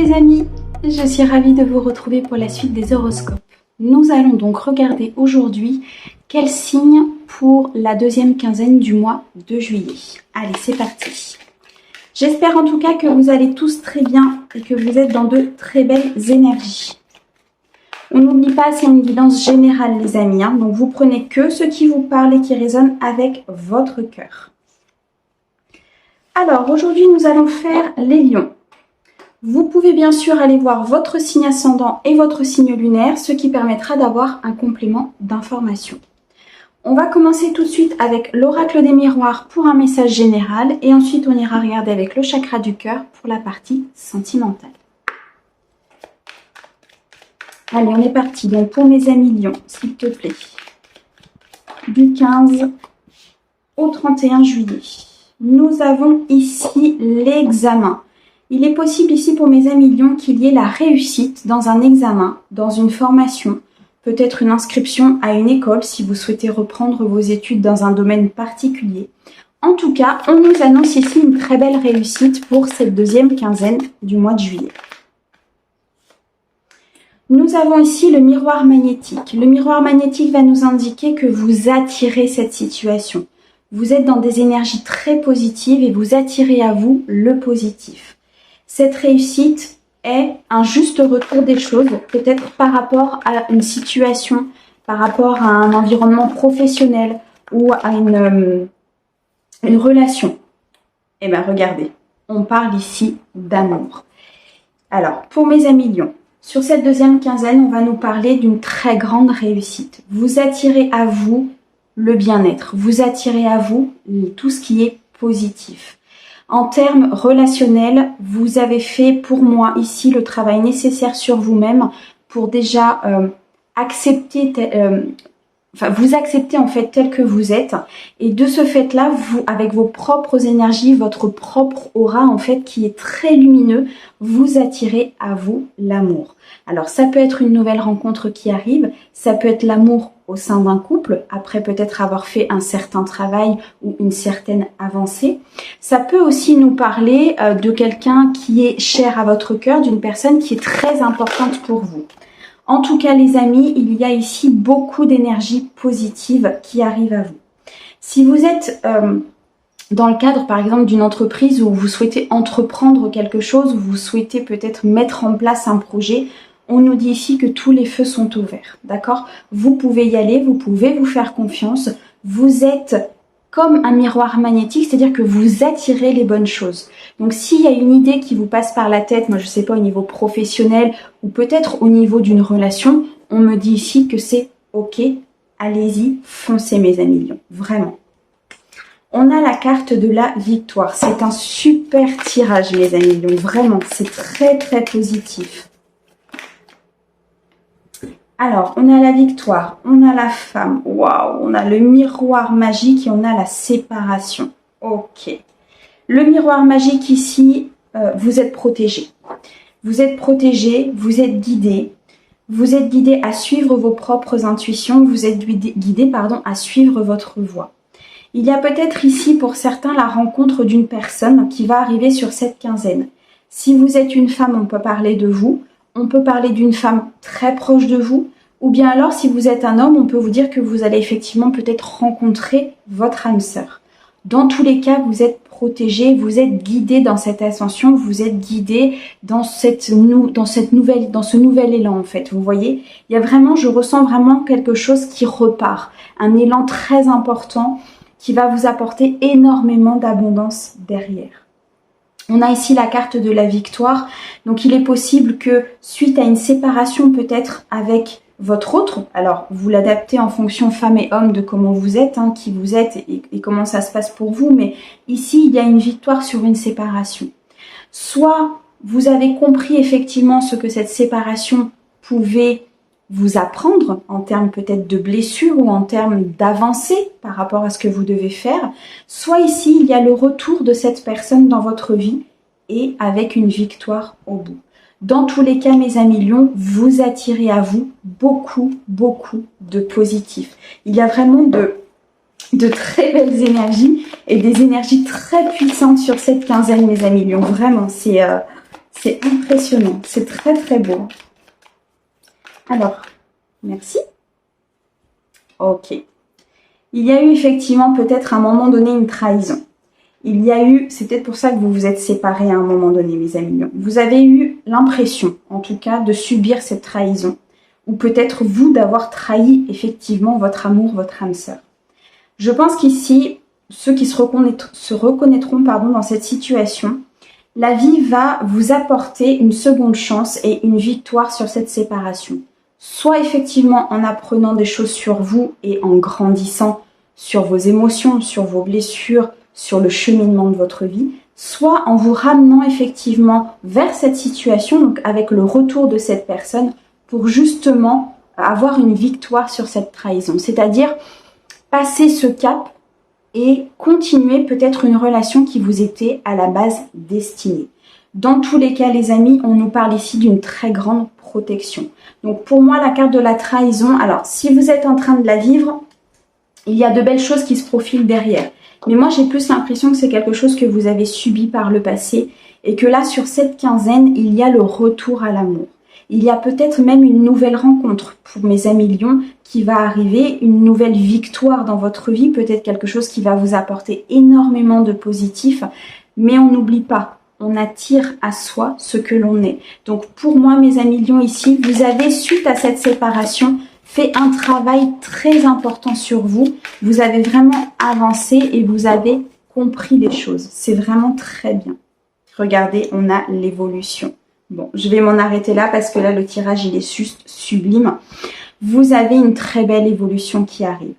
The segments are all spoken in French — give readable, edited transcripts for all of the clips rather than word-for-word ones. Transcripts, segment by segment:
les amis, je suis ravie de vous retrouver pour la suite des horoscopes. Nous allons donc regarder aujourd'hui quel signe pour la deuxième quinzaine du mois de juillet. Allez, c'est parti. J'espère en tout cas que vous allez tous très bien et que vous êtes dans de très belles énergies. On n'oublie pas, c'est une guidance générale les amis, donc vous prenez que ce qui vous parle et qui résonne avec votre cœur. Alors aujourd'hui nous allons faire les lions. Vous pouvez bien sûr aller voir votre signe ascendant et votre signe lunaire, ce qui permettra d'avoir un complément d'information. On va commencer tout de suite avec l'oracle des miroirs pour un message général et ensuite on ira regarder avec le chakra du cœur pour la partie sentimentale. Allez, on est parti. Donc pour mes amis lions, s'il te plaît, du 15 au 31 juillet, nous avons ici l'examen. Il est possible ici pour mes amis lions qu'il y ait la réussite dans un examen, dans une formation, peut-être une inscription à une école si vous souhaitez reprendre vos études dans un domaine particulier. En tout cas, on nous annonce ici une très belle réussite pour cette deuxième quinzaine du mois de juillet. Nous avons ici le miroir magnétique. Le miroir magnétique va nous indiquer que vous attirez cette situation. Vous êtes dans des énergies très positives et vous attirez à vous le positif. Cette réussite est un juste retour des choses, peut-être par rapport à une situation, par rapport à un environnement professionnel ou à une relation. Eh bien, regardez, on parle ici d'amour. Alors, pour mes amis lions, sur cette deuxième quinzaine, on va nous parler d'une très grande réussite. Vous attirez à vous le bien-être, vous attirez à vous tout ce qui est positif. En termes relationnels, vous avez fait pour moi ici le travail nécessaire sur vous-même pour déjà accepter, vous accepter en fait tel que vous êtes. Et de ce fait-là, vous, avec vos propres énergies, votre propre aura en fait qui est très lumineux, vous attirez à vous l'amour. Alors ça peut être une nouvelle rencontre qui arrive, ça peut être l'amour au sein d'un couple, après peut-être avoir fait un certain travail ou une certaine avancée. Ça peut aussi nous parler de quelqu'un qui est cher à votre cœur, d'une personne qui est très importante pour vous. En tout cas les amis, il y a ici beaucoup d'énergie positive qui arrive à vous. Si vous êtes dans le cadre par exemple d'une entreprise où vous souhaitez entreprendre quelque chose, où vous souhaitez peut-être mettre en place un projet, on nous dit ici que tous les feux sont ouverts, d'accord? Vous pouvez y aller, vous pouvez vous faire confiance. Vous êtes comme un miroir magnétique, c'est-à-dire que vous attirez les bonnes choses. Donc s'il y a une idée qui vous passe par la tête, moi je ne sais pas au niveau professionnel ou peut-être au niveau d'une relation, on me dit ici que c'est ok, allez-y, foncez mes amis lions, vraiment. On a la carte de la victoire, c'est un super tirage mes amis lions, vraiment, c'est très très positif. Alors, on a la victoire, on a la femme, waouh, on a le miroir magique et on a la séparation. Ok. Le miroir magique ici, vous êtes protégé. Vous êtes protégé, vous êtes guidé. Vous êtes guidé à suivre vos propres intuitions, vous êtes guidé, à suivre votre voie. Il y a peut-être ici pour certains la rencontre d'une personne qui va arriver sur cette quinzaine. Si vous êtes une femme, on peut parler de vous. On peut parler d'une femme très proche de vous, ou bien alors si vous êtes un homme, on peut vous dire que vous allez effectivement peut-être rencontrer votre âme sœur. Dans tous les cas, vous êtes protégé, vous êtes guidé dans cette ascension, vous êtes guidé dans ce nouvel élan en fait. Vous voyez, il y a vraiment, je ressens vraiment quelque chose qui repart, un élan très important qui va vous apporter énormément d'abondance derrière. On a ici la carte de la victoire, donc il est possible que suite à une séparation peut-être avec votre autre, alors vous l'adaptez en fonction femme et homme de comment vous êtes, qui vous êtes et comment ça se passe pour vous, mais ici il y a une victoire sur une séparation. Soit vous avez compris effectivement ce que cette séparation pouvait vous apprendre en termes peut-être de blessures ou en termes d'avancée par rapport à ce que vous devez faire, soit ici il y a le retour de cette personne dans votre vie et avec une victoire au bout. Dans tous les cas mes amis lions, vous attirez à vous beaucoup de positif. Il y a vraiment de très belles énergies et des énergies très puissantes sur cette quinzaine mes amis lions, vraiment C'est impressionnant. C'est très très beau. Alors, merci. Ok. Il y a eu effectivement peut-être à un moment donné une trahison. Il y a eu, c'est peut-être pour ça que vous vous êtes séparés à un moment donné, mes amis. Vous avez eu l'impression, en tout cas, de subir cette trahison. Ou peut-être vous d'avoir trahi effectivement votre amour, votre âme sœur. Je pense qu'ici, ceux qui se reconnaîtront dans cette situation, la vie va vous apporter une seconde chance et une victoire sur cette séparation. Soit effectivement en apprenant des choses sur vous et en grandissant sur vos émotions, sur vos blessures, sur le cheminement de votre vie, soit en vous ramenant effectivement vers cette situation, donc avec le retour de cette personne, pour justement avoir une victoire sur cette trahison. C'est-à-dire passer ce cap et continuer peut-être une relation qui vous était à la base destinée. Dans tous les cas, les amis, on nous parle ici d'une très grande protection. Donc pour moi, la carte de la trahison, alors si vous êtes en train de la vivre, il y a de belles choses qui se profilent derrière. Mais moi, j'ai plus l'impression que c'est quelque chose que vous avez subi par le passé et que là, sur cette quinzaine, il y a le retour à l'amour. Il y a peut-être même une nouvelle rencontre pour mes amis lions qui va arriver, une nouvelle victoire dans votre vie, peut-être quelque chose qui va vous apporter énormément de positif, mais on n'oublie pas, on attire à soi ce que l'on est. Donc pour moi, mes amis lions ici, vous avez, suite à cette séparation, fait un travail très important sur vous. Vous avez vraiment avancé et vous avez compris les choses. C'est vraiment très bien. Regardez, on a l'évolution. Bon, je vais m'en arrêter là parce que là, le tirage, il est juste sublime. Vous avez une très belle évolution qui arrive.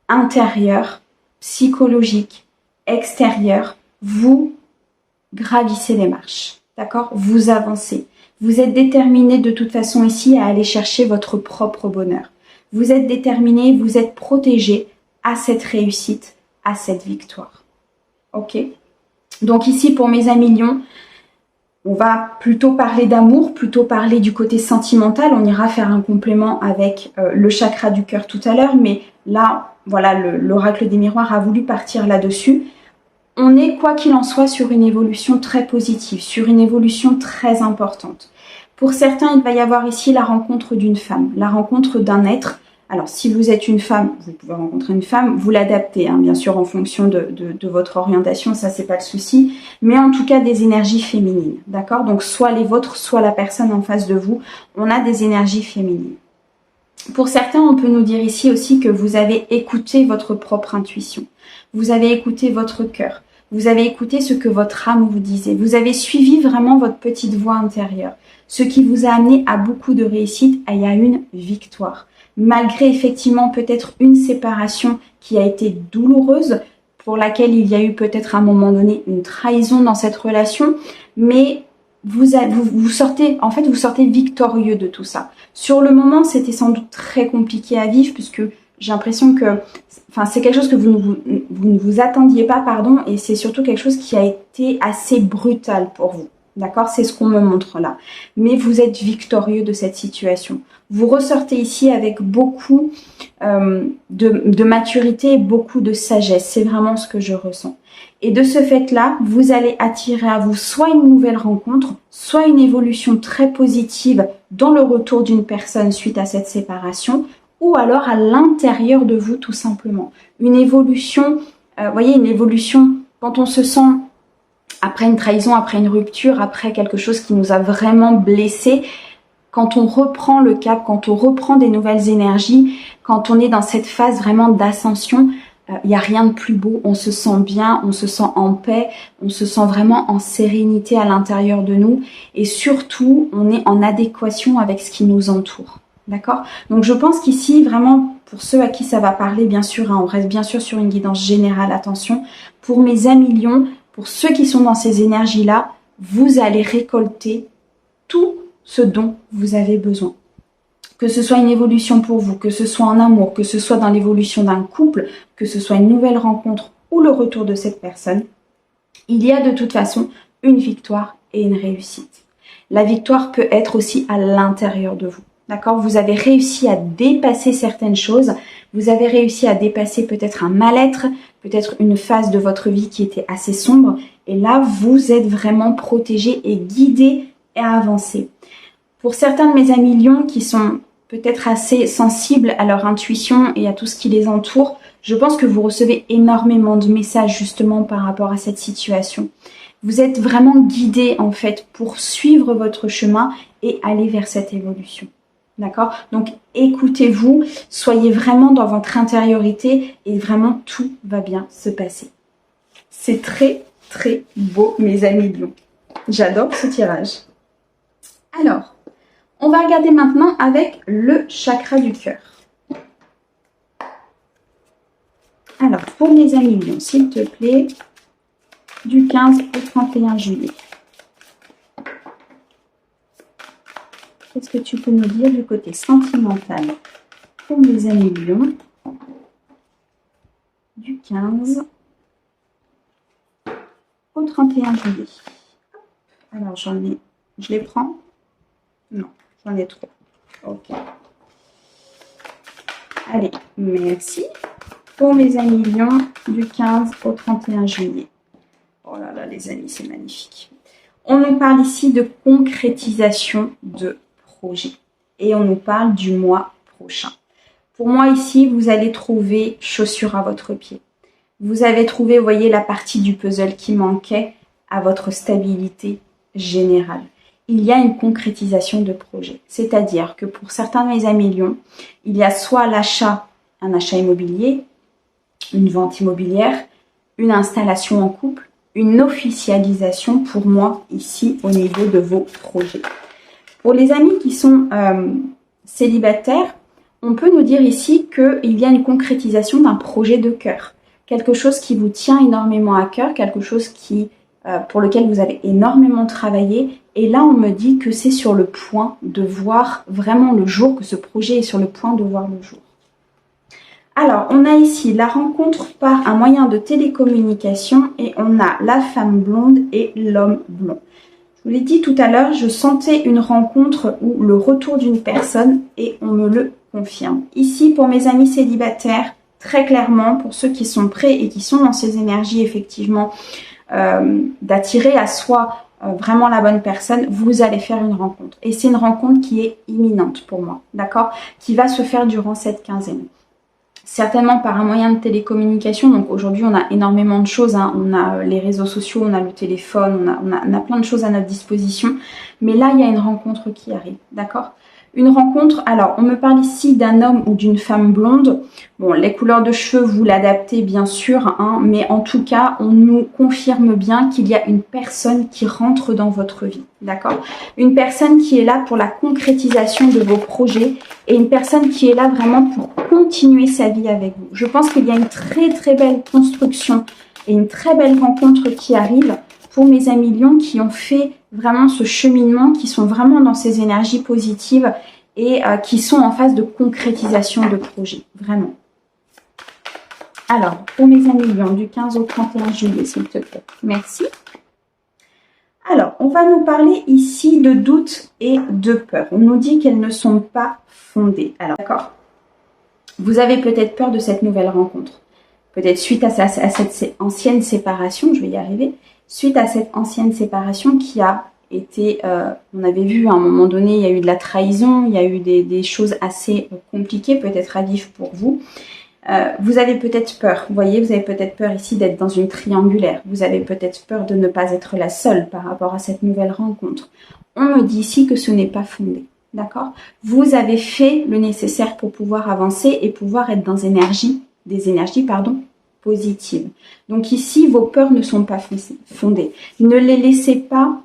Intérieure, psychologique, extérieure, vous gravissez les marches. D'accord? Vous avancez. Vous êtes déterminé de toute façon ici à aller chercher votre propre bonheur. Vous êtes déterminé, vous êtes protégé à cette réussite, à cette victoire. Ok? Donc ici, pour mes amis lions, on va plutôt parler d'amour, plutôt parler du côté sentimental. On ira faire un complément avec le chakra du cœur tout à l'heure. Mais là, voilà, l'oracle des miroirs a voulu partir là-dessus. On est, quoi qu'il en soit, sur une évolution très positive, sur une évolution très importante. Pour certains, il va y avoir ici la rencontre d'une femme, la rencontre d'un être. Alors, si vous êtes une femme, vous pouvez rencontrer une femme, vous l'adaptez, hein, bien sûr, en fonction de votre orientation, ça, c'est pas le souci. Mais en tout cas, des énergies féminines, d'accord? Donc, soit les vôtres, soit la personne en face de vous, on a des énergies féminines. Pour certains, on peut nous dire ici aussi que vous avez écouté votre propre intuition. Vous avez écouté votre cœur. Vous avez écouté ce que votre âme vous disait. Vous avez suivi vraiment votre petite voix intérieure. Ce qui vous a amené à beaucoup de réussite et à une victoire. Malgré effectivement peut-être une séparation qui a été douloureuse, pour laquelle il y a eu peut-être à un moment donné une trahison dans cette relation, mais vous sortez victorieux de tout ça. Sur le moment, c'était sans doute très compliqué à vivre puisque j'ai l'impression que, c'est quelque chose que vous ne vous attendiez pas, pardon, et c'est surtout quelque chose qui a été assez brutal pour vous. D'accord? C'est ce qu'on me montre là. Mais vous êtes victorieux de cette situation. Vous ressortez ici avec beaucoup de maturité et beaucoup de sagesse. C'est vraiment ce que je ressens. Et de ce fait-là, vous allez attirer à vous soit une nouvelle rencontre, soit une évolution très positive dans le retour d'une personne suite à cette séparation, ou alors à l'intérieur de vous tout simplement. Une évolution, voyez, une évolution quand on se sent après une trahison, après une rupture, après quelque chose qui nous a vraiment blessés, quand on reprend le cap, quand on reprend des nouvelles énergies, quand on est dans cette phase vraiment d'ascension, il n'y a rien de plus beau, on se sent bien, on se sent en paix, on se sent vraiment en sérénité à l'intérieur de nous et surtout, on est en adéquation avec ce qui nous entoure. D'accord? Donc je pense qu'ici, vraiment, pour ceux à qui ça va parler, bien sûr, hein, on reste bien sûr sur une guidance générale, attention. Pour mes amis lions, pour ceux qui sont dans ces énergies-là, vous allez récolter tout ce dont vous avez besoin. Que ce soit une évolution pour vous, que ce soit en amour, que ce soit dans l'évolution d'un couple, que ce soit une nouvelle rencontre ou le retour de cette personne, il y a de toute façon une victoire et une réussite. La victoire peut être aussi à l'intérieur de vous. D'accord? Vous avez réussi à dépasser certaines choses, vous avez réussi à dépasser peut-être un mal-être, peut-être une phase de votre vie qui était assez sombre, et là, vous êtes vraiment protégé et guidé et à avancer. Pour certains de mes amis lions qui sont peut-être assez sensibles à leur intuition et à tout ce qui les entoure, je pense que vous recevez énormément de messages justement par rapport à cette situation. Vous êtes vraiment guidés en fait pour suivre votre chemin et aller vers cette évolution. D'accord? Donc écoutez-vous, soyez vraiment dans votre intériorité et vraiment tout va bien se passer. C'est très très beau mes amis lions. J'adore ce tirage. Alors, on va regarder maintenant avec le chakra du cœur. Alors, pour mes amis lions, s'il te plaît, du 15 au 31 juillet. Qu'est-ce que tu peux nous dire du côté sentimental pour mes amis lions, du 15 au 31 juillet. Alors, je les prends? Non, j'en ai trop. Ok. Allez, merci. Pour mes amis lions, du 15 au 31 juillet. Oh là là, les amis, c'est magnifique. On nous parle ici de concrétisation de projet. Et on nous parle du mois prochain. Pour moi, ici, vous allez trouver chaussure à votre pied. Vous avez trouvé, vous voyez, la partie du puzzle qui manquait à votre stabilité générale. Il y a une concrétisation de projet. C'est-à-dire que pour certains de mes amis lions, il y a soit l'achat, un achat immobilier, une vente immobilière, une installation en couple, une officialisation pour moi ici au niveau de vos projets. Pour les amis qui sont célibataires, on peut nous dire ici qu'il y a une concrétisation d'un projet de cœur. Quelque chose qui vous tient énormément à cœur, quelque chose pour lequel vous avez énormément travaillé. Et là, on me dit que c'est sur le point de voir vraiment le jour, que ce projet est sur le point de voir le jour. Alors, on a ici la rencontre par un moyen de télécommunication et on a la femme blonde et l'homme blond. Je vous l'ai dit tout à l'heure, je sentais une rencontre ou le retour d'une personne et on me le confirme. Ici, pour mes amis célibataires, très clairement, pour ceux qui sont prêts et qui sont dans ces énergies, effectivement, d'attirer à soi vraiment la bonne personne, vous allez faire une rencontre. Et c'est une rencontre qui est imminente pour moi, d'accord? Qui va se faire durant cette quinzaine. Certainement par un moyen de télécommunication. Donc aujourd'hui, on a énormément de choses. Hein. On a les réseaux sociaux, on a le téléphone, on a plein de choses à notre disposition. Mais là, il y a une rencontre qui arrive, d'accord? Une rencontre, alors on me parle ici d'un homme ou d'une femme blonde. Bon, les couleurs de cheveux, vous l'adaptez bien sûr, hein, mais en tout cas, on nous confirme bien qu'il y a une personne qui rentre dans votre vie, d'accord? Une personne qui est là pour la concrétisation de vos projets et une personne qui est là vraiment pour continuer sa vie avec vous. Je pense qu'il y a une très très belle construction et une très belle rencontre qui arrive pour mes amis lions qui ont fait vraiment ce cheminement, qui sont vraiment dans ces énergies positives et qui sont en phase de concrétisation de projet, vraiment. Alors, pour mes amis lions, du 15 au 31 juillet, s'il te plaît. Merci. Alors, on va nous parler ici de doutes et de peur. On nous dit qu'elles ne sont pas fondées. Alors, d'accord. Vous avez peut-être peur de cette nouvelle rencontre. Peut-être suite à cette ancienne séparation, je vais y arriver, suite à cette ancienne séparation qui a été, on avait vu à un moment donné, il y a eu de la trahison, il y a eu des choses assez compliquées, peut-être à vivre pour vous. Vous avez peut-être peur, vous voyez, vous avez peut-être peur ici d'être dans une triangulaire. Vous avez peut-être peur de ne pas être la seule par rapport à cette nouvelle rencontre. On me dit ici que ce n'est pas fondé, d'accord? Vous avez fait le nécessaire pour pouvoir avancer et pouvoir être dans des énergies, positives. Donc ici, vos peurs ne sont pas fondées. Ne les laissez pas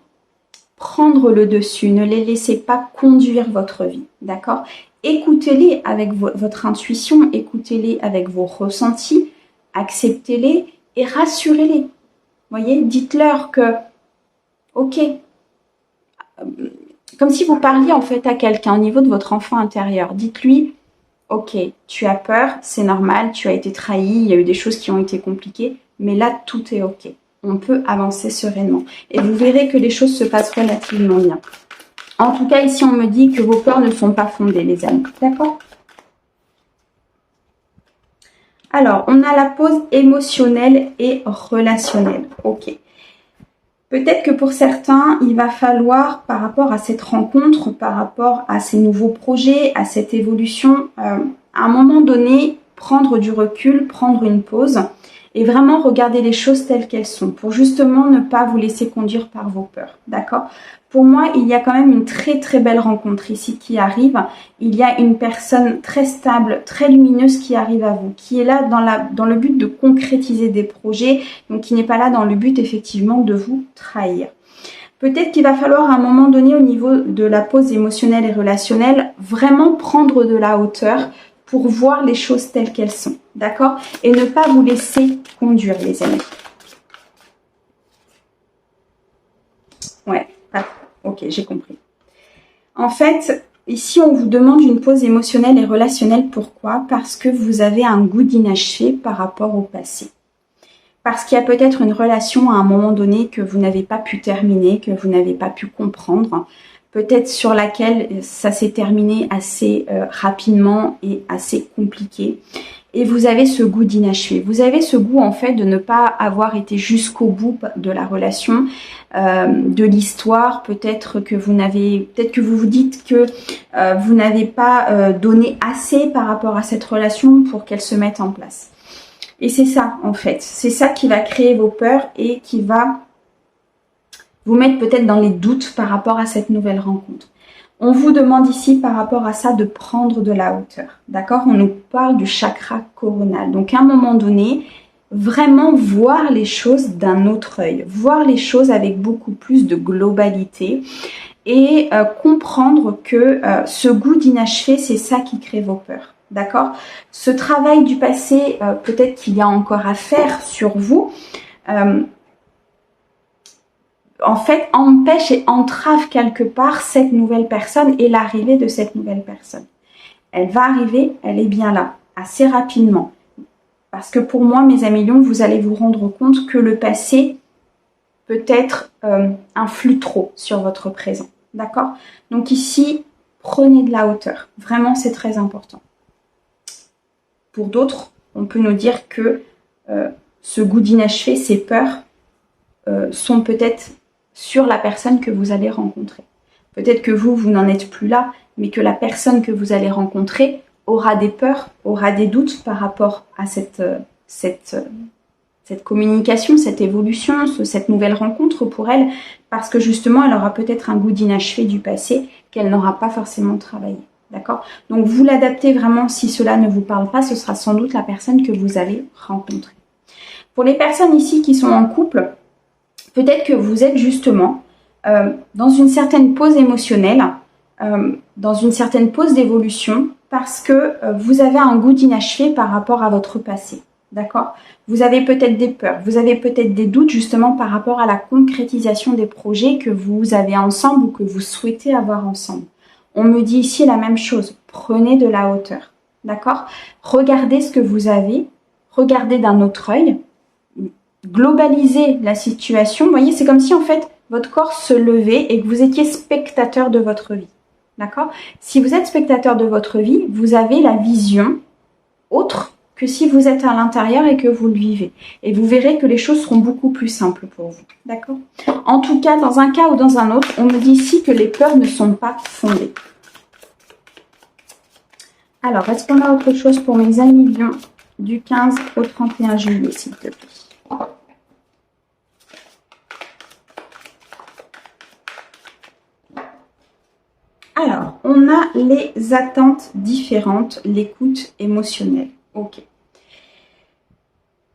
prendre le dessus, ne les laissez pas conduire votre vie, d'accord? Écoutez-les avec votre intuition, écoutez-les avec vos ressentis, acceptez-les et rassurez-les. Voyez, dites-leur que, ok, comme si vous parliez en fait à quelqu'un au niveau de votre enfant intérieur. Dites-lui, ok, tu as peur, c'est normal, tu as été trahi, il y a eu des choses qui ont été compliquées, mais là, tout est ok. On peut avancer sereinement. Et vous verrez que les choses se passent relativement bien. En tout cas, ici, on me dit que vos peurs ne sont pas fondées, les amis. D'accord? Alors, on a la pause émotionnelle et relationnelle. Ok. Peut-être que pour certains, il va falloir, par rapport à cette rencontre, par rapport à ces nouveaux projets, à cette évolution, à un moment donné, prendre du recul, prendre une pause et vraiment regarder les choses telles qu'elles sont pour justement ne pas vous laisser conduire par vos peurs. D'accord ? Pour moi, il y a quand même une très très belle rencontre ici qui arrive. Il y a une personne très stable, très lumineuse qui arrive à vous, qui est là dans le but de concrétiser des projets, donc qui n'est pas là dans le but effectivement de vous trahir. Peut-être qu'il va falloir à un moment donné au niveau de la pause émotionnelle et relationnelle, vraiment prendre de la hauteur pour voir les choses telles qu'elles sont, d'accord? Et ne pas vous laisser conduire, les amis. Ouais, ok, j'ai compris. En fait, ici, on vous demande une pause émotionnelle et relationnelle. Pourquoi? Parce que vous avez un goût d'inachevé par rapport au passé. Parce qu'il y a peut-être une relation à un moment donné que vous n'avez pas pu terminer, que vous n'avez pas pu comprendre, peut-être sur laquelle ça s'est terminé assez rapidement et assez compliqué. Et vous avez ce goût d'inachevé. Vous avez ce goût en fait de ne pas avoir été jusqu'au bout de la relation, de l'histoire. Peut-être que vous vous dites que vous n'avez pas donné assez par rapport à cette relation pour qu'elle se mette en place. Et c'est ça en fait. C'est ça qui va créer vos peurs et qui va vous mettre peut-être dans les doutes par rapport à cette nouvelle rencontre. On vous demande ici par rapport à ça de prendre de la hauteur, d'accord? On nous parle du chakra coronal. Donc à un moment donné, vraiment voir les choses d'un autre œil, voir les choses avec beaucoup plus de globalité et comprendre que ce goût d'inachevé, c'est ça qui crée vos peurs, d'accord? Ce travail du passé, peut-être qu'il y a encore à faire sur vous. En fait, empêche et entrave quelque part cette nouvelle personne et l'arrivée de cette nouvelle personne. Elle va arriver, elle est bien là, assez rapidement. Parce que pour moi, mes amis lions, vous allez vous rendre compte que le passé peut-être influe trop sur votre présent. D'accord? Donc ici, prenez de la hauteur. Vraiment, c'est très important. Pour d'autres, on peut nous dire que ce goût d'inachevé, ces peurs, sont peut-être sur la personne que vous allez rencontrer. Peut-être que vous n'en êtes plus là, mais que la personne que vous allez rencontrer aura des peurs, aura des doutes par rapport à cette communication, cette évolution, cette nouvelle rencontre pour elle, parce que justement, elle aura peut-être un goût d'inachevé du passé qu'elle n'aura pas forcément travaillé. D'accord? Donc, vous l'adaptez vraiment, si cela ne vous parle pas, ce sera sans doute la personne que vous allez rencontrer. Pour les personnes ici qui sont en couple, peut-être que vous êtes justement dans une certaine pause émotionnelle, dans une certaine pause d'évolution, parce que vous avez un goût d'inachevé par rapport à votre passé. D'accord? Vous avez peut-être des peurs, vous avez peut-être des doutes justement par rapport à la concrétisation des projets que vous avez ensemble ou que vous souhaitez avoir ensemble. On me dit ici la même chose, prenez de la hauteur. D'accord? Regardez ce que vous avez, regardez d'un autre œil, globaliser la situation. Vous voyez, c'est comme si en fait votre corps se levait et que vous étiez spectateur de votre vie. D'accord? Si vous êtes spectateur de votre vie, vous avez la vision autre que si vous êtes à l'intérieur et que vous le vivez. Et vous verrez que les choses seront beaucoup plus simples pour vous. D'accord? En tout cas, dans un cas ou dans un autre, on me dit ici que les peurs ne sont pas fondées. Alors, est-ce qu'on a autre chose pour mes amis lions du 15 au 31 juillet, s'il te plaît? Alors, on a les attentes différentes, l'écoute émotionnelle. Ok.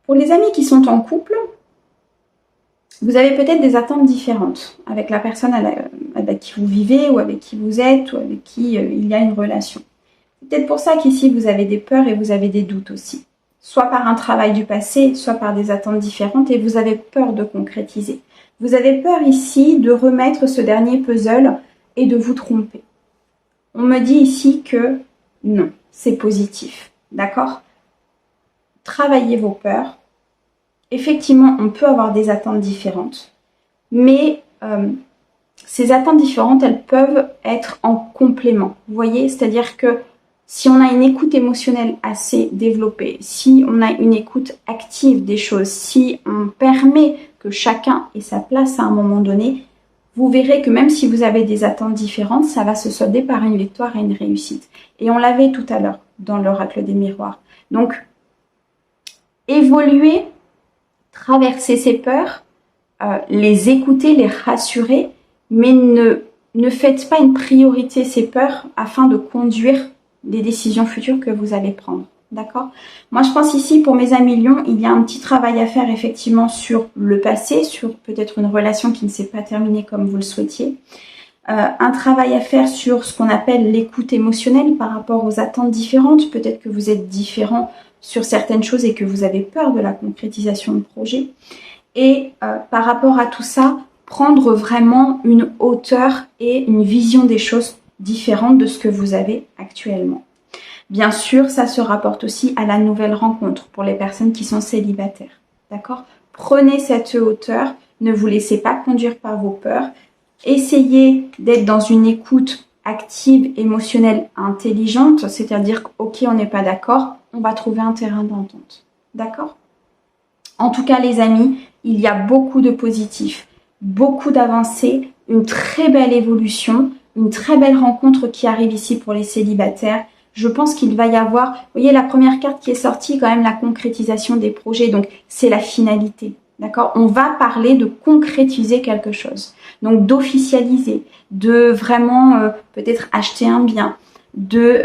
Pour les amis qui sont en couple, vous avez peut-être des attentes différentes avec la personne avec qui vous vivez ou avec qui vous êtes ou avec qui il y a une relation. C'est peut-être pour ça qu'ici, vous avez des peurs et vous avez des doutes aussi. Soit par un travail du passé, soit par des attentes différentes et vous avez peur de concrétiser. Vous avez peur ici de remettre ce dernier puzzle et de vous tromper. On me dit ici que non, c'est positif, d'accord? Travaillez vos peurs. Effectivement, on peut avoir des attentes différentes, mais ces attentes différentes, elles peuvent être en complément. Vous voyez, c'est-à-dire que Si on a une écoute émotionnelle assez développée, si on a une écoute active des choses, si on permet que chacun ait sa place à un moment donné, vous verrez que même si vous avez des attentes différentes, ça va se solder par une victoire et une réussite. Et on l'avait tout à l'heure dans l'oracle des miroirs. Donc, évoluer, traverser ces peurs, les écouter, les rassurer, mais ne faites pas une priorité ces peurs afin de conduire les décisions futures que vous allez prendre. D'accord? Moi, je pense ici, pour mes amis lions, il y a un petit travail à faire effectivement sur le passé, sur peut-être une relation qui ne s'est pas terminée comme vous le souhaitiez. Un travail à faire sur ce qu'on appelle l'écoute émotionnelle par rapport aux attentes différentes. Peut-être que vous êtes différent sur certaines choses et que vous avez peur de la concrétisation de projet. Et par rapport à tout ça, prendre vraiment une hauteur et une vision des choses différentes de ce que vous avez actuellement. Bien sûr, ça se rapporte aussi à la nouvelle rencontre pour les personnes qui sont célibataires. D'accord? Prenez cette hauteur, ne vous laissez pas conduire par vos peurs. Essayez d'être dans une écoute active, émotionnelle, intelligente, c'est-à-dire ok, on n'est pas d'accord, on va trouver un terrain d'entente. D'accord? En tout cas, les amis, il y a beaucoup de positifs, beaucoup d'avancées, une très belle évolution, une très belle rencontre qui arrive ici pour les célibataires. Je pense qu'il va y avoir, vous voyez, la première carte qui est sortie, quand même la concrétisation des projets, donc c'est la finalité. D'accord? On va parler de concrétiser quelque chose, donc d'officialiser, de vraiment peut-être acheter un bien, de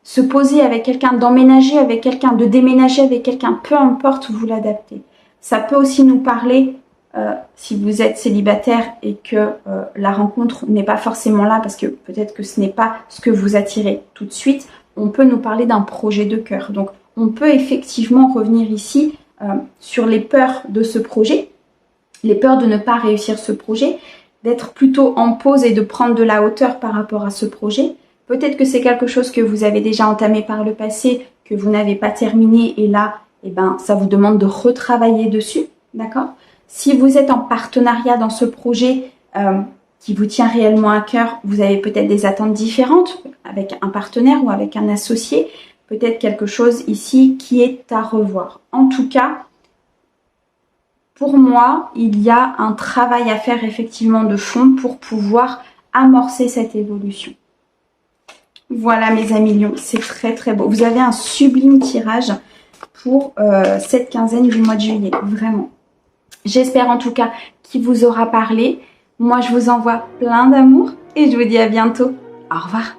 se poser avec quelqu'un, d'emménager avec quelqu'un, de déménager avec quelqu'un, peu importe, vous l'adaptez. Ça peut aussi nous parler, si vous êtes célibataire et que la rencontre n'est pas forcément là, parce que peut-être que ce n'est pas ce que vous attirez tout de suite, on peut nous parler d'un projet de cœur. Donc, on peut effectivement revenir ici sur les peurs de ce projet, les peurs de ne pas réussir ce projet, d'être plutôt en pause et de prendre de la hauteur par rapport à ce projet. Peut-être que c'est quelque chose que vous avez déjà entamé par le passé, que vous n'avez pas terminé et là, eh ben, ça vous demande de retravailler dessus, d'accord? Si vous êtes en partenariat dans ce projet qui vous tient réellement à cœur, vous avez peut-être des attentes différentes avec un partenaire ou avec un associé, peut-être quelque chose ici qui est à revoir. En tout cas, pour moi, il y a un travail à faire effectivement de fond pour pouvoir amorcer cette évolution. Voilà mes amis lions, c'est très très beau. Vous avez un sublime tirage pour cette quinzaine du mois de juillet, vraiment. J'espère en tout cas qu'il vous aura parlé. Moi, je vous envoie plein d'amour et je vous dis à bientôt. Au revoir.